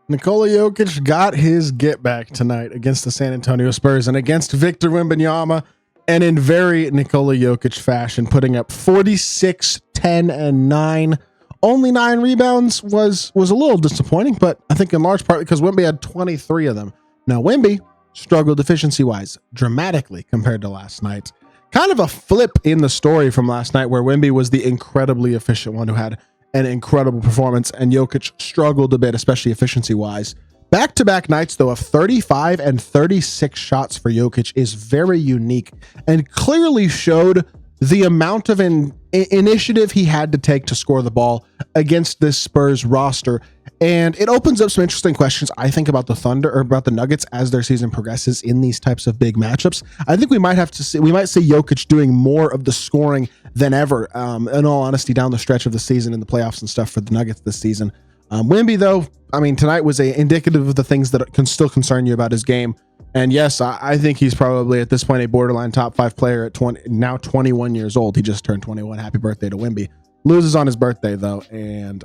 Nikola Jokic got his get back tonight against the San Antonio Spurs and against Victor Wembanyama, and in very Nikola Jokic fashion, putting up 46, 10, and 9. Only 9 rebounds was a little disappointing, but I think in large part because Wemby had 23 of them. Now, Wemby struggled efficiency-wise dramatically compared to last night. Kind of a flip in the story from last night where Wemby was the incredibly efficient one who had an incredible performance, and Jokic struggled a bit, especially efficiency-wise. Back-to-back nights, though, of 35 and 36 shots for Jokic is very unique and clearly showed the amount of initiative he had to take to score the ball against this Spurs roster. And it opens up some interesting questions, I think, about the Thunder or about the Nuggets as their season progresses in these types of big matchups. I think we might see Jokic doing more of the scoring than ever, in all honesty, down the stretch of the season in the playoffs and stuff for the Nuggets this season. Wemby, though, I mean, tonight was indicative of the things that can still concern you about his game. And yes, I think he's probably at this point a borderline top 5 player at 21 years old. He just turned 21. Happy birthday to Wemby. Loses on his birthday, though. And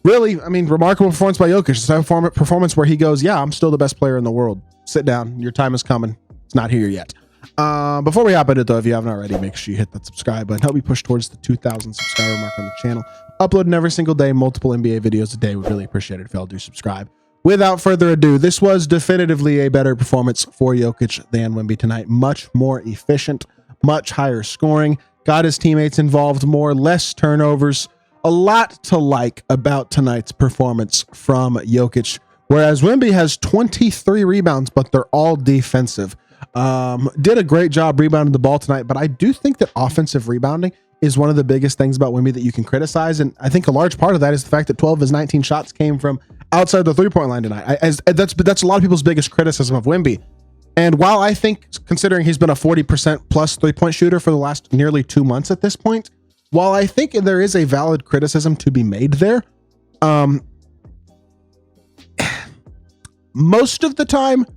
really, I mean, remarkable performance by Jokic. It's a performance where he goes, yeah, I'm still the best player in the world. Sit down. Your time is coming. It's not here yet. Before we hop into it, though, if you haven't already, make sure you hit that subscribe button. Help me push towards the 2,000 subscriber mark on the channel. Uploading every single day, multiple NBA videos a day. Would really appreciate it if y'all do subscribe. Without further ado, this was definitively a better performance for Jokic than Wemby tonight. Much more efficient, much higher scoring, got his teammates involved more, less turnovers. A lot to like about tonight's performance from Jokic, whereas Wemby has 23 rebounds, but they're all defensive. Did a great job rebounding the ball tonight, but I do think that offensive rebounding is one of the biggest things about Wemby that you can criticize. And I think a large part of that is the fact that 12 of his 19 shots came from outside the three-point line tonight. That's a lot of people's biggest criticism of Wemby. And while I think, considering he's been a 40% plus three-point shooter for the last nearly 2 months at this point, while I think there is a valid criticism to be made there, most of the time,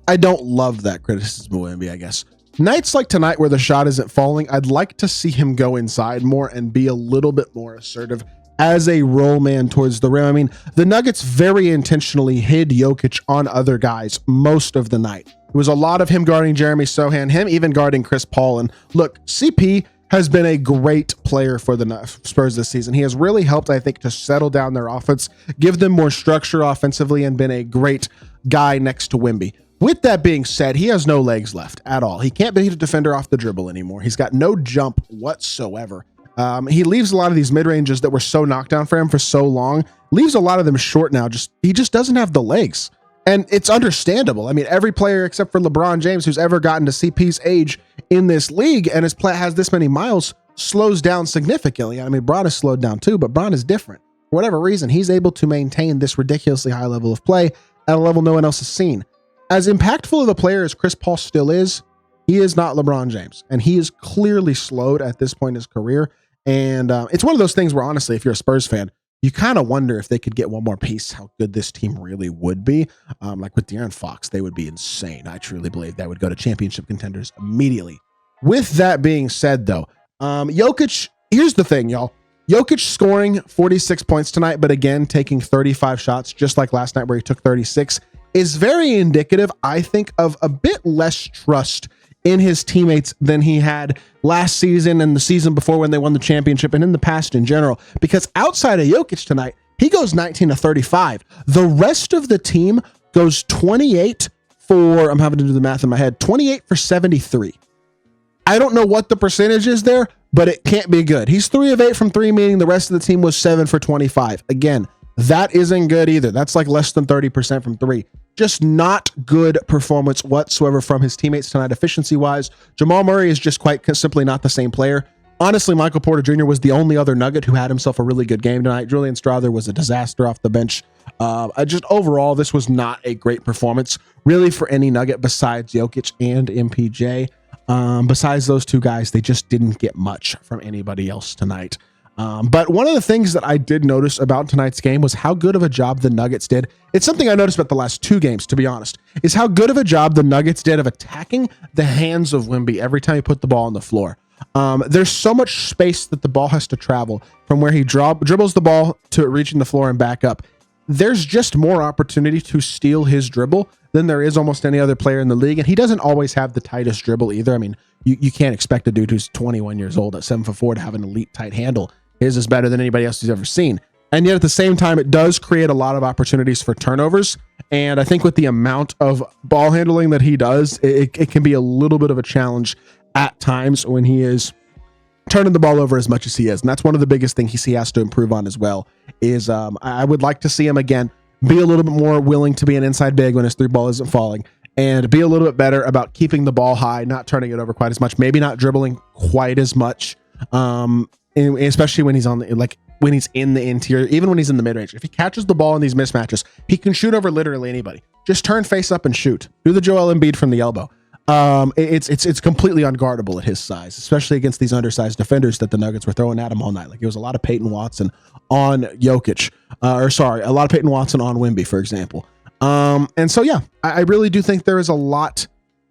I don't love that criticism of Wemby, I guess. Nights like tonight where the shot isn't falling, I'd like to see him go inside more and be a little bit more assertive as a roll man towards the rim. I mean, the Nuggets very intentionally hid Jokic on other guys most of the night. It was a lot of him guarding Jeremy Sohan, him even guarding Chris Paul. And look, CP has been a great player for the Spurs this season. He has really helped, I think, to settle down their offense, give them more structure offensively, and been a great guy next to Wemby. With that being said, he has no legs left at all. He can't beat a defender off the dribble anymore. He's got no jump whatsoever. He leaves a lot of these mid-ranges that were so knocked down for him for so long, leaves a lot of them short now. He just doesn't have the legs. And it's understandable. I mean, every player except for LeBron James who's ever gotten to CP's age in this league and has this many miles slows down significantly. I mean, Bron has slowed down too, but Bron is different. For whatever reason, he's able to maintain this ridiculously high level of play at a level no one else has seen. As impactful of a player as Chris Paul still is, he is not LeBron James, and he is clearly slowed at this point in his career. And it's one of those things where, honestly, if you're a Spurs fan, you kind of wonder if they could get one more piece, how good this team really would be. Like with De'Aaron Fox, they would be insane. I truly believe that would go to championship contenders immediately. With that being said, though, Jokic, here's the thing, y'all. Jokic scoring 46 points tonight, but again, taking 35 shots, just like last night where he took 36, is very indicative, I think, of a bit less trust in his teammates than he had last season and the season before when they won the championship and in the past in general. Because outside of Jokic tonight, he goes 19 to 35. The rest of the team goes 28 for, I'm having to do the math in my head, 28 for 73. I don't know what the percentage is there, but it can't be good. He's 3 of 8 from 3, meaning the rest of the team was 7 for 25. Again, that isn't good either. That's like less than 30% from 3. Just not good performance whatsoever from his teammates tonight, efficiency-wise. Jamal Murray is just quite simply not the same player. Honestly, Michael Porter Jr. was the only other Nugget who had himself a really good game tonight. Julian Strawther was a disaster off the bench. Just overall, this was not a great performance, really, for any Nugget besides Jokic and MPJ. Besides those two guys, they just didn't get much from anybody else tonight. But one of the things that I did notice about tonight's game was how good of a job the Nuggets did. It's something I noticed about the last 2 games, to be honest, is how good of a job the Nuggets did of attacking the hands of Wemby every time he put the ball on the floor. There's so much space that the ball has to travel from where he dribbles the ball to reaching the floor and back up. there's just more opportunity to steal his dribble than there is almost any other player in the league. And he doesn't always have the tightest dribble either. I mean, you can't expect a dude who's 21 years old at 7'4" to have an elite tight handle. His is better than anybody else he's ever seen. And yet at the same time, it does create a lot of opportunities for turnovers. And I think with the amount of ball handling that he does, it can be a little bit of a challenge at times when he is turning the ball over as much as he is. And that's one of the biggest things he has to improve on as well is I would like to see him again be a little bit more willing to be an inside big when his three ball isn't falling, and be a little bit better about keeping the ball high, not turning it over quite as much, maybe not dribbling quite as much, especially when he's on when he's in the interior, even when he's in the mid-range. If he catches the ball in these mismatches, he can shoot over literally anybody. Just turn face up and shoot. Do the Joel Embiid from the elbow. It's completely unguardable at his size, especially against these undersized defenders that the Nuggets were throwing at him all night. Like, it was a lot of Peyton Watson on Jokic, a lot of Peyton Watson on Wemby, for example. And so, yeah, I really do think there is a lot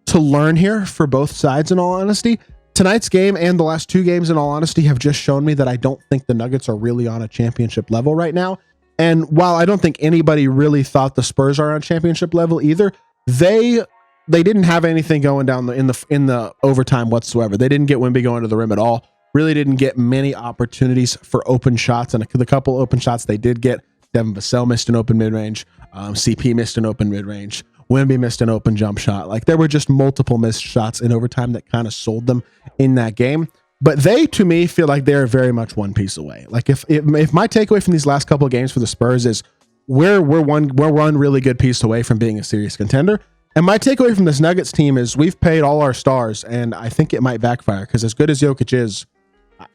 to learn here for both sides, in all honesty. Tonight's game and the last two games, in all honesty, have just shown me that I don't think the Nuggets are really on a championship level right now. And while I don't think anybody really thought the Spurs are on championship level either, they didn't have anything going down in the overtime whatsoever. They didn't get Wemby going to the rim at all. Really didn't get many opportunities for open shots. And the couple open shots they did get, Devin Vassell missed an open mid-range. CP missed an open mid-range. Wemby missed an open jump shot. Like, there were just multiple missed shots in overtime that kind of sold them in that game. But they, to me, feel like they're very much one piece away. Like, if my takeaway from these last couple of games for the Spurs is we're one really good piece away from being a serious contender. And my takeaway from this Nuggets team is we've paid all our stars, and I think it might backfire, because as good as Jokic is,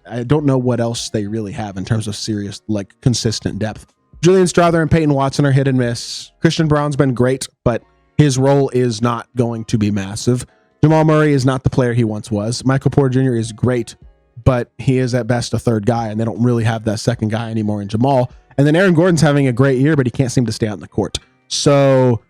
I don't know what else they really have in terms of serious, like, consistent depth. Julian Strawther and Peyton Watson are hit and miss. Christian Brown's been great, but his role is not going to be massive. Jamal Murray is not the player he once was. Michael Porter Jr. is great, but he is at best a third guy, and they don't really have that second guy anymore in Jamal. And then Aaron Gordon's having a great year, but he can't seem to stay out in the court. So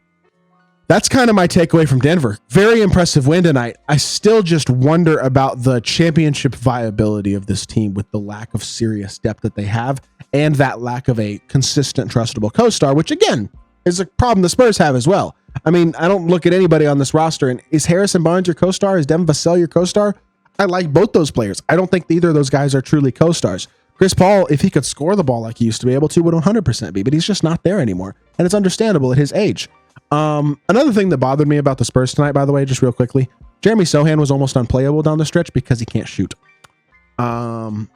that's kind of my takeaway from Denver. Very impressive win tonight. I still just wonder about the championship viability of this team with the lack of serious depth that they have, and that lack of a consistent, trustable co-star, which again is a problem the Spurs have as well. I mean, I don't look at anybody on this roster, and is Harrison Barnes your co-star? Is Devin Vassell your co-star? I like both those players. I don't think either of those guys are truly co-stars. Chris Paul, if he could score the ball like he used to be able to, would 100% be, but he's just not there anymore, and it's understandable at his age. Another thing that bothered me about the Spurs tonight, by the way, just real quickly, Jeremy Sohan was almost unplayable down the stretch because he can't shoot. And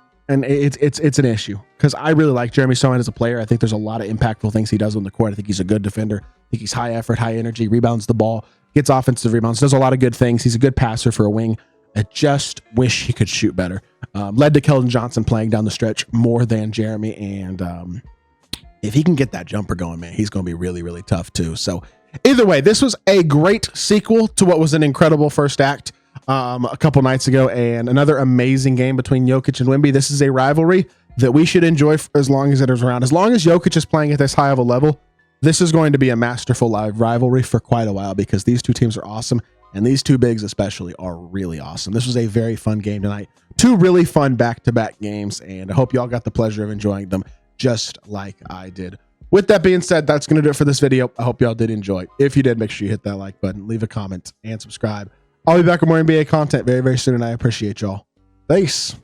it's an issue, because I really like Jeremy Sohan as a player. I think there's a lot of impactful things he does on the court. I think he's a good defender. I think he's high effort, high energy, rebounds the ball, gets offensive rebounds, does a lot of good things. He's a good passer for a wing. I just wish he could shoot better. Led to Keldon Johnson playing down the stretch more than Jeremy. And if he can get that jumper going, man, he's going to be really, really tough too. So either way, this was a great sequel to what was an incredible first act a couple nights ago, and another amazing game between Jokic and Wemby. This is a rivalry that we should enjoy for as long as it is around. As long as Jokic is playing at this high of a level, this is going to be a masterful live rivalry for quite a while, because these two teams are awesome, and these two bigs especially are really awesome. This was a very fun game tonight. Two really fun back-to-back games, and I hope y'all got the pleasure of enjoying them just like I did. With that being said, that's going to do it for this video. I hope y'all did enjoy. If you did, make sure you hit that like button, leave a comment, and subscribe. I'll be back with more NBA content very, very soon, and I appreciate y'all. Thanks.